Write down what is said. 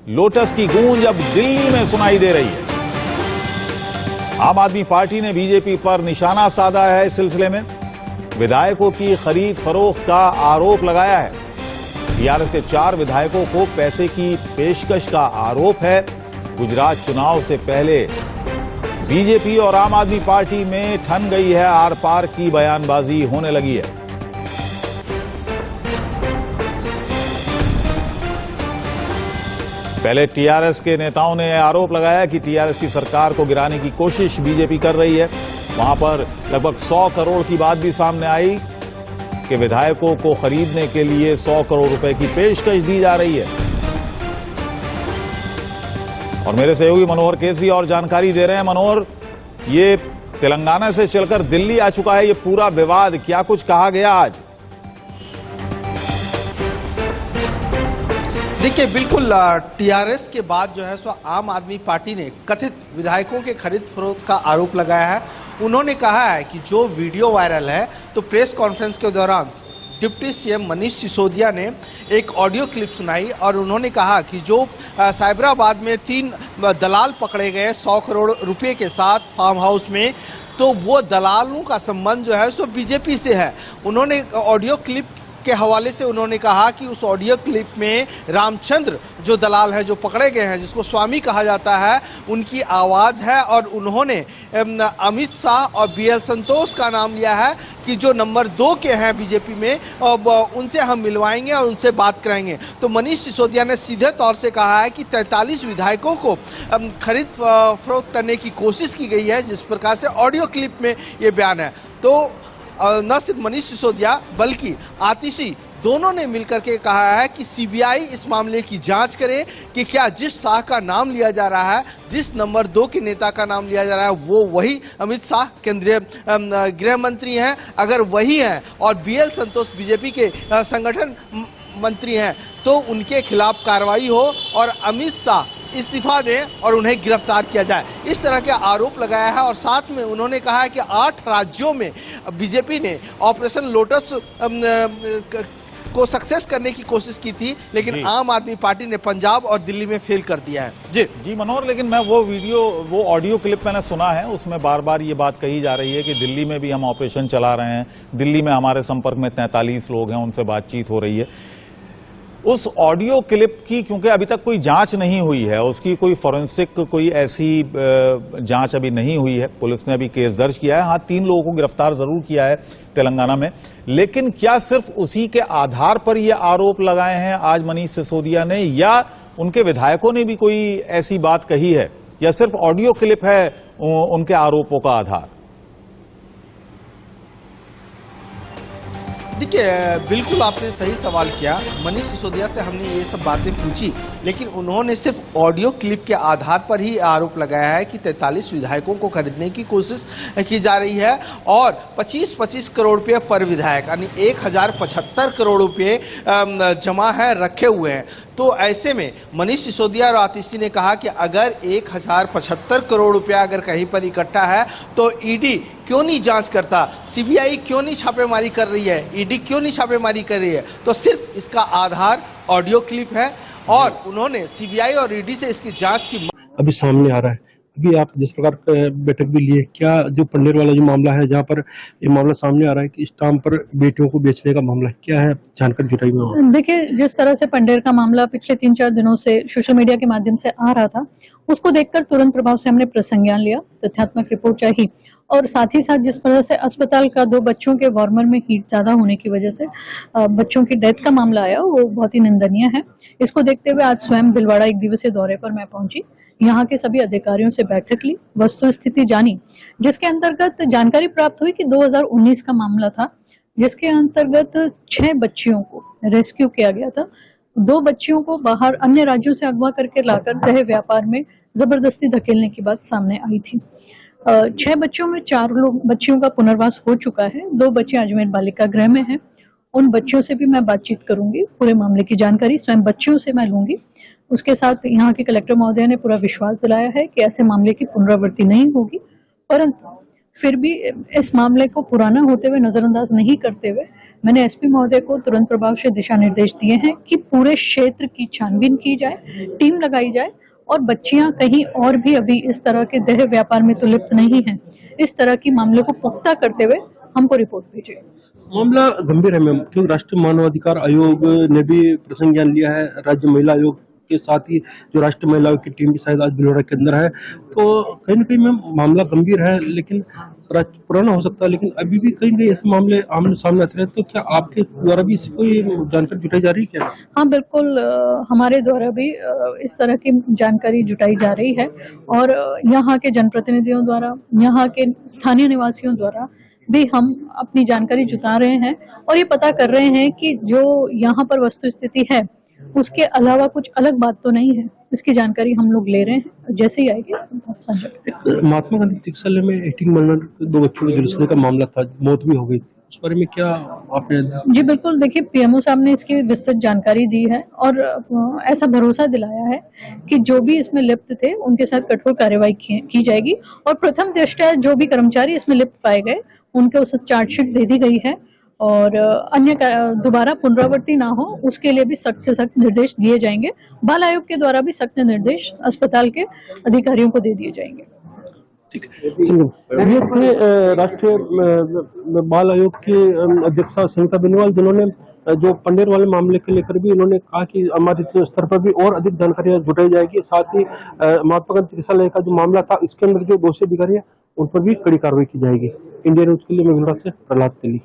Lotus की गूंज अब दिल्ली में सुनाई दे रही है। आम आदमी पार्टी ने बीजेपी पर निशाना साधा है। इस सिलसिले में विधायकों की खरीद फरोख्त का आरोप लगाया है। टीआरएस के 4 विधायकों को पैसे की पेशकश का आरोप है। गुजरात चुनाव से पहले बीजेपी और आम आदमी पार्टी में ठन गई है, आर पार की बयानबाजी होने लगी है। पहले टीआरएस के नेताओं ने आरोप लगाया कि टीआरएस की सरकार को गिराने की कोशिश बीजेपी कर रही है। वहां पर लगभग 100 करोड़ की बात भी सामने आई कि विधायकों को खरीदने के लिए 100 करोड़ रुपए की पेशकश दी जा रही है। और मेरे सहयोगी मनोहर केसरी और जानकारी दे रहे हैं। मनोहर, ये तेलंगाना से चलकर दिल्ली आ चुका है ये पूरा विवाद, क्या कुछ कहा गया आज? देखिए, बिल्कुल टीआरएस के बाद जो है सो आम आदमी पार्टी ने कथित विधायकों के खरीद फरोख्त का आरोप लगाया है। उन्होंने कहा है कि जो वीडियो वायरल है, तो प्रेस कॉन्फ्रेंस के दौरान डिप्टी सीएम मनीष सिसोदिया ने एक ऑडियो क्लिप सुनाई और उन्होंने कहा कि जो साइबराबाद में 3 दलाल पकड़े गए 100 करोड़ रुपए के साथ फार्म हाउस में, तो वो दलालों का संबंध जो है सो बीजेपी से है। उन्होंने ऑडियो क्लिप के हवाले से उन्होंने कहा कि उस ऑडियो क्लिप में रामचंद्र जो दलाल है, जो पकड़े गए हैं, जिसको स्वामी कहा जाता है, उनकी आवाज है और उन्होंने अमित शाह और बीएल संतोष का नाम लिया है कि जो नंबर 2 के हैं बीजेपी में, उनसे हम मिलवाएंगे और उनसे बात कराएंगे। तो मनीष सिसोदिया ने सीधे तौर से कहा है कि 43 विधायकों को खरीद फरोख्त करने की कोशिश की गई है, जिस प्रकार से ऑडियो क्लिप में ये बयान है। तो न सिर्फ मनीष सिसोदिया बल्कि आतिशी दोनों ने मिलकर के कहा है कि सीबीआई इस मामले की जांच करे कि क्या जिस शाह का नाम लिया जा रहा है, जिस नंबर 2 के नेता का नाम लिया जा रहा है, वो वही अमित शाह केंद्रीय गृह मंत्री हैं। अगर वही हैं और बीएल संतोष बीजेपी के संगठन मंत्री हैं, तो उनके खिलाफ कार्रवाई हो और अमित शाह इस्तीफा दें और उन्हें गिरफ्तार किया जाए। इस तरह के आरोप लगाया है और साथ में उन्होंने कहा है कि 8 राज्यों में बीजेपी ने ऑपरेशन लोटस को सक्सेस करने की कोशिश की थी, लेकिन आम आदमी पार्टी ने पंजाब और दिल्ली में फेल कर दिया है। जी मनोहर, लेकिन मैं वो ऑडियो क्लिप मैंने सुना है, उसमें बार बार ये बात कही जा रही है कि दिल्ली में भी हम ऑपरेशन चला रहे हैं, दिल्ली में हमारे संपर्क में 43 लोग हैं, उनसे बातचीत हो रही है। उस ऑडियो क्लिप की क्योंकि अभी तक कोई जांच नहीं हुई है, उसकी कोई फॉरेंसिक कोई ऐसी जांच अभी नहीं हुई है। पुलिस ने अभी केस दर्ज किया है। हाँ, 3 लोगों को गिरफ्तार जरूर किया है तेलंगाना में, लेकिन क्या सिर्फ उसी के आधार पर ये आरोप लगाए हैं आज मनीष सिसोदिया ने, या उनके विधायकों ने भी कोई ऐसी बात कही है, या सिर्फ ऑडियो क्लिप है उनके आरोपों का आधार? देखिए, बिल्कुल आपने सही सवाल किया। मनीष सिसोदिया से हमने ये सब बातें पूछी, लेकिन उन्होंने सिर्फ ऑडियो क्लिप के आधार पर ही आरोप लगाया है कि 43 विधायकों को खरीदने की कोशिश की जा रही है और 25-25 करोड़ रुपये पर विधायक, यानी 1075 करोड़ रुपये जमा है, रखे हुए हैं। तो ऐसे में मनीष सिसोदिया और आतिशी ने कहा कि अगर 1075 करोड़ रुपया अगर कहीं पर इकट्ठा है, तो ईडी क्यों नहीं जांच करता, सीबीआई क्यों नहीं छापेमारी कर रही है, ईडी क्यों नहीं छापेमारी कर रही है? तो सिर्फ इसका आधार ऑडियो क्लिप है और उन्होंने सीबीआई और ईडी से इसकी जांच की अभी सामने आ रहा है। अभी आप जिस प्रकार बैठक भी लिए, क्या जो पंडेर वाला जो मामला है, जहाँ पर ये मामला सामने आ रहा है कि स्टाम्प पर बेटियों को बेचने का मामला है, क्या है जानकारी जुटाई हुई? देखिए, जिस तरह से पंडेर का मामला पिछले 3-4 दिनों से सोशल मीडिया के माध्यम से आ रहा था, उसको देखकर तुरंत प्रभाव से हमने प्रसंज्ञान लिया, तथ्यात्मक रिपोर्ट चाहिए। और साथ ही साथ जिस तरह से अस्पताल का 2 बच्चों के वार्मर में हीट ज्यादा होने की वजह से बच्चों की डेथ का मामला आया, वो बहुत ही निंदनीय है। इसको देखते हुए आज स्वयं भिलवाड़ा 1 दिवसीय दौरे पर मैं पहुंची, यहाँ के सभी अधिकारियों से बैठक ली, वस्तु स्थिति जानी, जिसके अंतर्गत जानकारी प्राप्त हुई कि 2019 का मामला था, जिसके अंतर्गत 6 बच्चियों को रेस्क्यू किया गया था। 2 बच्चियों को बाहर अन्य राज्यों से अगवा करके लाकर दहेज व्यापार में जबरदस्ती धकेलने की बात सामने आई थी। 6 बच्चों में 4 बच्चियों का पुनर्वास हो चुका है, 2 बच्चे अजमेर बालिका गृह में हैं। उन बच्चियों से भी मैं बातचीत करूंगी, पूरे मामले की जानकारी स्वयं बच्चियों से मैं लूंगी। उसके साथ यहाँ के कलेक्टर महोदय ने पूरा विश्वास दिलाया है कि ऐसे मामले की पुनरावृत्ति नहीं होगी, परंतु फिर भी इस मामले को पुराना होते हुए नजरअंदाज नहीं करते हुए मैंने एसपी महोदय को तुरंत प्रभाव से दिशा निर्देश दिए हैं कि पूरे क्षेत्र की छानबीन की जाए, टीम लगाई जाए और बच्चियां कहीं और भी अभी इस तरह के देह व्यापार में तो लिप्त नहीं हैं। इस तरह की मामले को पुख्ता करते हुए हमको रिपोर्ट भेजिए। मामला गंभीर है मैम, क्योंकि राष्ट्रीय मानवाधिकार आयोग ने भी प्रसंज्ञान लिया है। राज्य महिला आयोग के साथ ही जो राष्ट्रीय महिला आयोग की टीम भी शायद आज भिलवाड़ा के अंदर है। तो कहीं न कहीं मैम मामला गंभीर है, लेकिन पुराना हो सकता है, लेकिन अभी भी कहीं कहीं ऐसे मामले आमने सामने आते रहते। तो क्या आपके द्वारा भी इसकी कोई जानकारी जुटाई जा रही है क्या? हाँ बिल्कुल, हमारे द्वारा भी इस तरह की जानकारी जुटाई जा रही है और यहाँ के जनप्रतिनिधियों द्वारा, यहाँ के स्थानीय निवासियों द्वारा भी हम अपनी जानकारी जुटा रहे हैं और ये पता कर रहे हैं कि जो यहाँ पर वस्तु स्थिति है उसके अलावा कुछ अलग बात तो नहीं है। इसकी जानकारी हम लोग ले रहे हैं, जैसे ही आएगी संजय। महात्मा गांधी चिकित्सालय में 18 महीने 2 बच्चों को झुलसने का मामला था, मौत भी हो गई, उस बारे में क्या आपने? जी बिल्कुल, देखिए पीएमओ साहब ने इसकी विस्तृत जानकारी दी है और ऐसा भरोसा दिलाया है कि जो भी इसमें लिप्त थे उनके साथ कठोर कार्रवाई की जाएगी और प्रथम दृष्टया जो भी कर्मचारी इसमें लिप्त पाए गए उनके उस चार्जशीट दे दी गई है और अन्य दोबारा पुनरावृत्ति ना हो उसके लिए भी सख्त से सख्त निर्देश दिए जाएंगे। बाल आयोग के द्वारा भी सख्त निर्देश अस्पताल के अधिकारियों को दे दिए जाएंगे। ये थे राष्ट्रीय बाल आयोग की अध्यक्षा संगीता बेनीवाल, जिन्होंने जो पंडेर वाले मामले के लेकर भी उन्होंने कहा कि हमारे स्तर पर भी और अधिक जानकारी जुटाई जाएगी। साथ ही महात्मा गांधी चिकित्सालय का जो मामला था इसके अंदर जो दोषी अधिकारी है उन पर भी कड़ी कार्रवाई की जाएगी। इंडिया न्यूज के लिए मैं भिलवाड़ा से प्रहलाद तेली।